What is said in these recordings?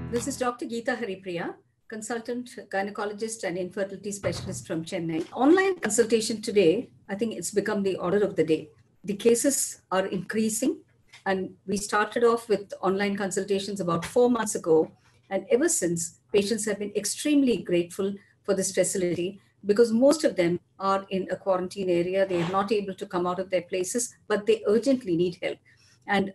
This is Dr. Geeta Haripriya, consultant gynecologist and infertility specialist from Chennai. Online consultation today, I think it's become the order of the day. The cases are increasing, and we started off with online consultations about 4 months ago. And ever since, patients have been extremely grateful for this facility because most of them are in a quarantine area. They are not able to come out of their places, but they urgently need help. And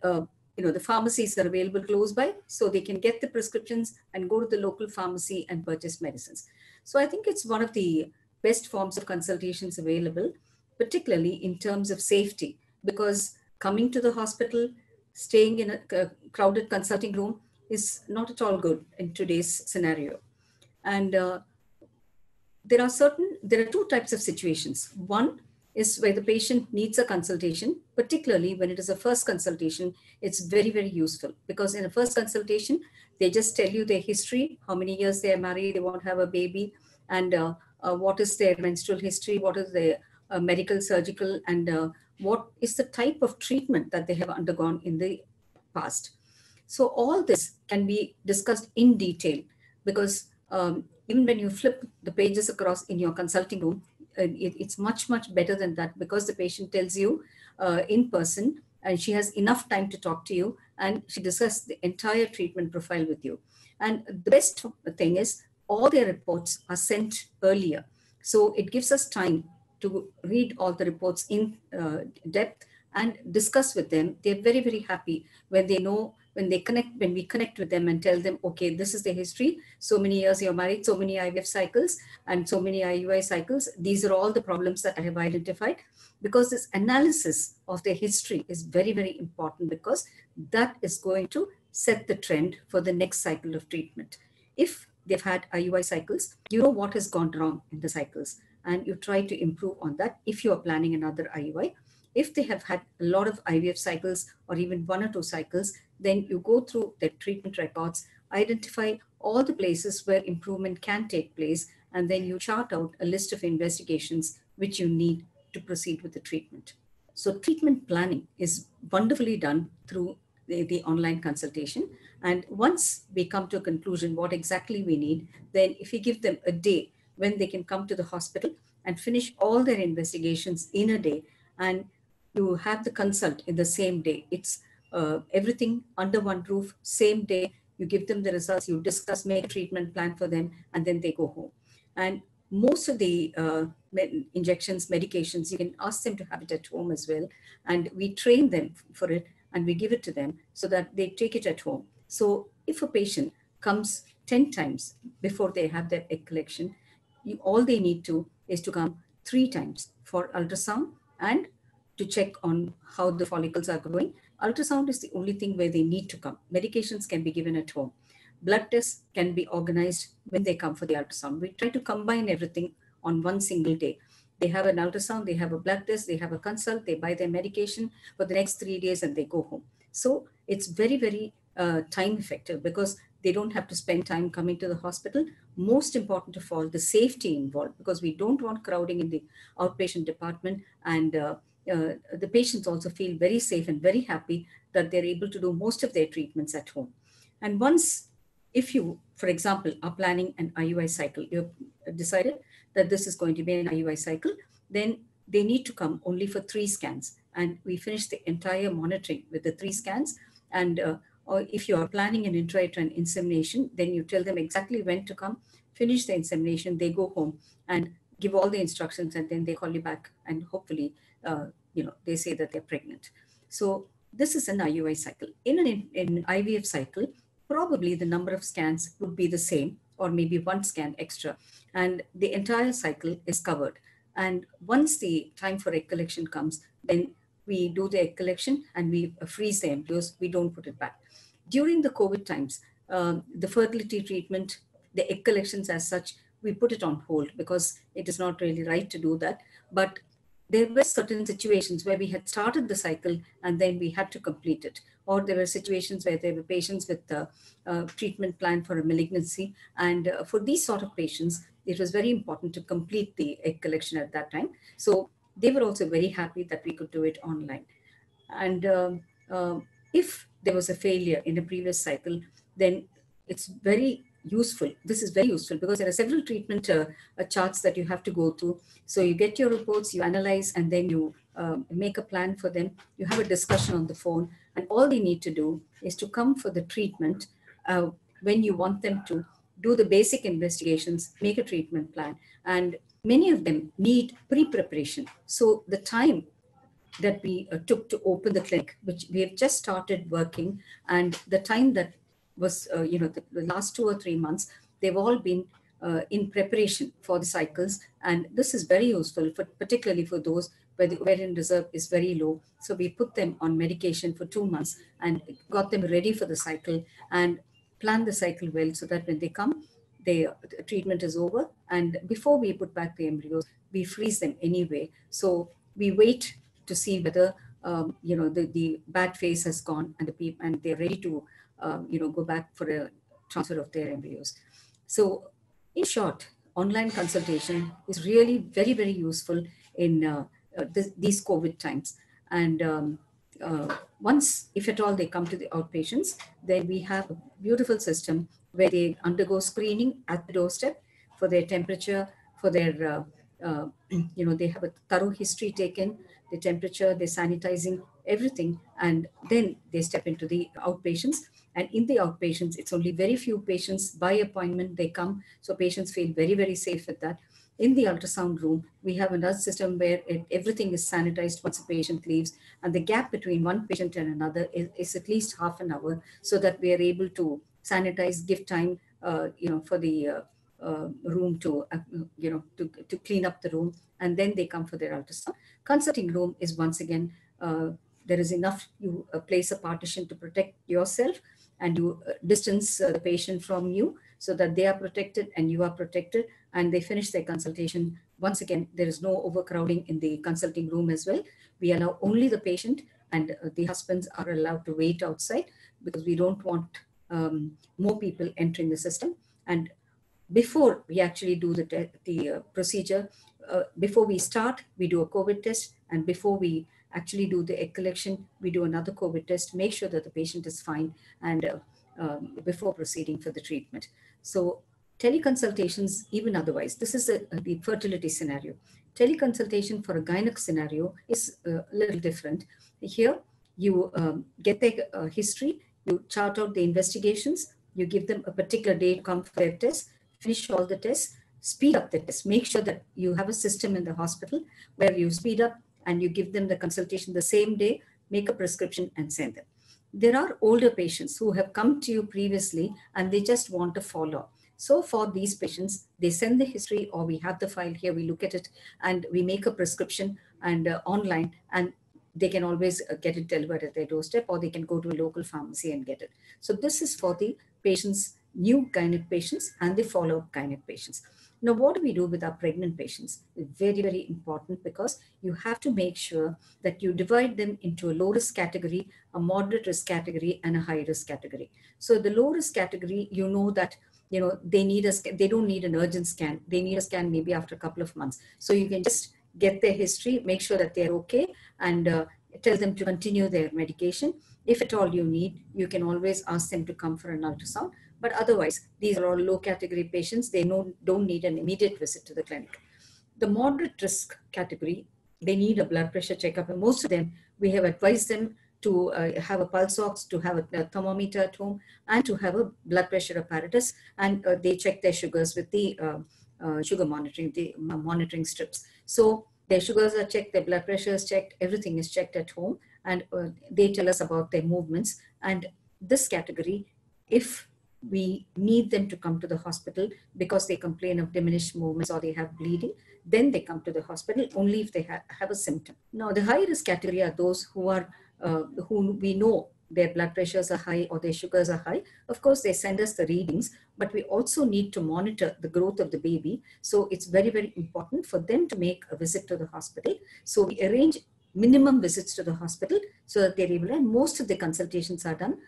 the pharmacies are available close by, so they can get the prescriptions and go to the local pharmacy and purchase medicines. So I think it's one of the best forms of consultations available, particularly in terms of safety, because coming to the hospital, staying in a crowded consulting room is not at all good in today's scenario. And there are two types of situations. One is where the patient needs a consultation, particularly when it is a first consultation. It's very, very useful because in a first consultation, they just tell you their history, how many years they are married, they want to have a baby, and what is their menstrual history, what is their medical, surgical, and what is the type of treatment that they have undergone in the past. So all this can be discussed in detail because even when you flip the pages across in your consulting room, it's much, much better than that because the patient tells you in person and she has enough time to talk to you and she discusses the entire treatment profile with you. And the best thing is all their reports are sent earlier. So it gives us time to read all the reports in depth and discuss with them. They're very, very happy when they know, when we connect with them and tell them, okay, this is the history. So many years you're married, so many IVF cycles and so many IUI cycles. These are all the problems that I have identified, because this analysis of their history is very, very important because that is going to set the trend for the next cycle of treatment. If they've had IUI cycles, you know what has gone wrong in the cycles and you try to improve on that if you are planning another IUI. If they have had a lot of IVF cycles or even 1 or 2 cycles, then you go through their treatment records, identify all the places where improvement can take place, and then you chart out a list of investigations which you need to proceed with the treatment. So treatment planning is wonderfully done through the online consultation. And once we come to a conclusion what exactly we need, then if we give them a day when they can come to the hospital and finish all their investigations in a day, and you have the consult in the same day. It's everything under one roof, same day. You give them the results, you discuss, make a treatment plan for them, and then they go home. And most of the injections, medications, you can ask them to have it at home as well. And we train them for it and we give it to them so that they take it at home. So if a patient comes 10 times before they have their egg collection, all they need to is to come 3 times for ultrasound and to check on how the follicles are growing. Ultrasound is the only thing where they need to come. Medications can be given at home. Blood tests can be organized when they come for the ultrasound. We try to combine everything on one single day. They have an ultrasound, they have a blood test, they have a consult, they buy their medication for the next 3 days and they go home. So it's very, very time effective because they don't have to spend time coming to the hospital. Most important of all, the safety involved, because we don't want crowding in the outpatient department, and the patients also feel very safe and very happy that they're able to do most of their treatments at home. And once, if you, for example, are planning an IUI cycle, you've decided that this is going to be an IUI cycle, then they need to come only for 3 scans. And we finish the entire monitoring with the 3 scans. And or if you are planning an intrauterine insemination, then you tell them exactly when to come, finish the insemination, they go home and give all the instructions, and then they call you back and hopefully, they say that they're pregnant. So this is an IUI cycle. In an IVF cycle, probably the number of scans would be the same or maybe 1 scan extra, and the entire cycle is covered. And once the time for egg collection comes, then we do the egg collection and we freeze the embryos. We don't put it back. During the COVID times, the fertility treatment, the egg collections as such, we put it on hold because it is not really right to do that. But there were certain situations where we had started the cycle and then we had to complete it. Or there were situations where there were patients with a treatment plan for a malignancy. And for these sort of patients, it was very important to complete the egg collection at that time. So they were also very happy that we could do it online. And if there was a failure in a previous cycle, then it's very useful. This is very useful because there are several treatment charts that you have to go through. So you get your reports, you analyze, and then you make a plan for them. You have a discussion on the phone, and all they need to do is to come for the treatment when you want them to do the basic investigations, make a treatment plan. And many of them need pre-preparation. So the time that we took to open the clinic, which we have just started working, and the time that was, the last 2 or 3 months, they've all been in preparation for the cycles. And this is very useful, for particularly for those where the ovarian reserve is very low. So we put them on medication for 2 months and got them ready for the cycle and plan the cycle well so that when they come, the treatment is over. And before we put back the embryos, we freeze them anyway. So we wait to see whether the bad phase has gone and and they're ready to go back for a transfer of their embryos. So in short, online consultation is really very, very useful in these COVID times. And once, if at all, they come to the outpatients, then we have a beautiful system where they undergo screening at the doorstep for their temperature, for their, they have a thorough history taken, the temperature, the sanitizing, everything, and then they step into the outpatients. And in the outpatients, it's only very few patients by appointment they come, so patients feel very, very safe with that. In the ultrasound room, we have another system where everything is sanitized once a patient leaves, and the gap between one patient and another is at least half an hour, so that we are able to sanitize, give time, for the room to, to clean up the room, and then they come for their ultrasound. Consulting room is once again, there is enough, you place a partition to protect yourself, and you distance the patient from you so that they are protected and you are protected, and they finish their consultation. Once again, there is no overcrowding in the consulting room as well. We allow only the patient, and the husbands are allowed to wait outside because we don't want more people entering the system. And before we actually do the procedure, before we start, we do a COVID test, and before we actually do the egg collection, we do another COVID test, make sure that the patient is fine, and before proceeding for the treatment. So teleconsultations, even otherwise, this is the fertility scenario. Teleconsultation for a gynec scenario is a little different. Here, you get their history, you chart out the investigations, you give them a particular day to come for their test, finish all the tests, speed up the test. Make sure that you have a system in the hospital where you speed up and you give them the consultation the same day, make a prescription and send them. There are older patients who have come to you previously and they just want to follow. So for these patients, they send the history, or we have the file here, we look at it and we make a prescription and online, and they can always get it delivered at their doorstep, or they can go to a local pharmacy and get it. So this is for the patients, new gynec patients and the follow-up gynec patients. Now, what do we do with our pregnant patients? Very, very important, because you have to make sure that you divide them into a low-risk category, a moderate risk category, and a high-risk category. So the low-risk category, you know that they don't need an urgent scan. They need a scan maybe after a couple of months. So you can just get their history, make sure that they're okay, and tell them to continue their medication. If at all you need, you can always ask them to come for an ultrasound. But otherwise, these are all low category patients. They don't need an immediate visit to the clinic. The moderate risk category, they need a blood pressure checkup. And most of them, we have advised them to have a pulse ox, to have a thermometer at home, and to have a blood pressure apparatus. And they check their sugars with the sugar monitoring, the monitoring strips. So their sugars are checked, their blood pressure is checked, everything is checked at home, and they tell us about their movements. And this category, if we need them to come to the hospital because they complain of diminished movements or they have bleeding, then they come to the hospital only if they have a symptom. Now, the high risk category are those who are who we know their blood pressures are high or their sugars are high. Of course, they send us the readings, but we also need to monitor the growth of the baby. So it's very, very important for them to make a visit to the hospital. So we arrange minimum visits to the hospital so that they're able, and most of the consultations are done,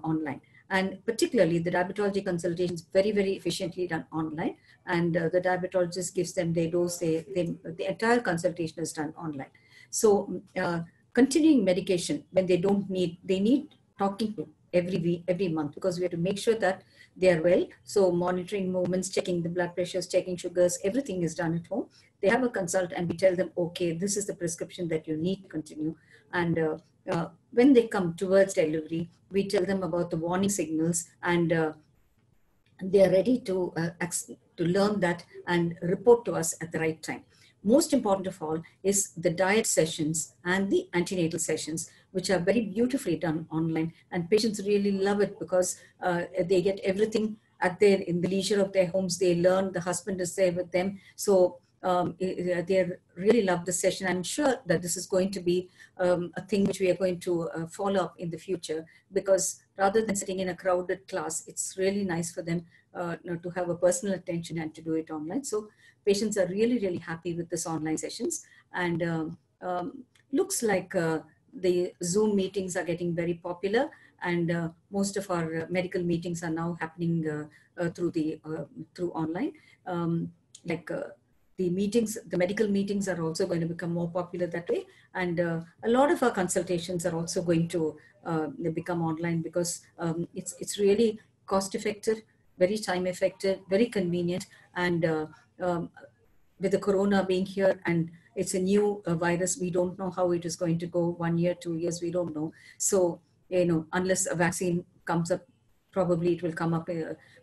online. And particularly the diabetology consultation is very, very efficiently done online. And the diabetologist gives them their dose, the entire consultation is done online. So continuing medication when they need talking to, every week, every month, because we have to make sure that they are well. So monitoring movements, checking the blood pressures, checking sugars, everything is done at home. They have a consult and we tell them, okay, this is the prescription that you need to continue. And when they come towards delivery, we tell them about the warning signals, and they are ready to learn that and report to us at the right time. Most important of all is the diet sessions and the antenatal sessions, which are very beautifully done online, and patients really love it because they get everything in the leisure of their homes. They learn, the husband is there with them, so they really love the session. I'm sure that this is going to be a thing which we are going to follow up in the future, because rather than sitting in a crowded class, it's really nice for them to have a personal attention and to do it online. So patients are really, really happy with this online sessions, and looks like the Zoom meetings are getting very popular, and most of our medical meetings are now happening through online. The medical meetings are also going to become more popular that way, and a lot of our consultations are also going to become online, because it's really cost effective, very time effective, very convenient, and with the corona being here, and it's a new virus, we don't know how it is going to go, 1 year, 2 years, we don't know. So, unless a vaccine comes up, probably it will come up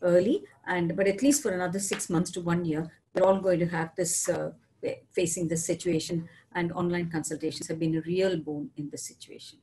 early, but at least for another 6 months to 1 year, we're all going to have this facing this situation, and online consultations have been a real boon in this situation.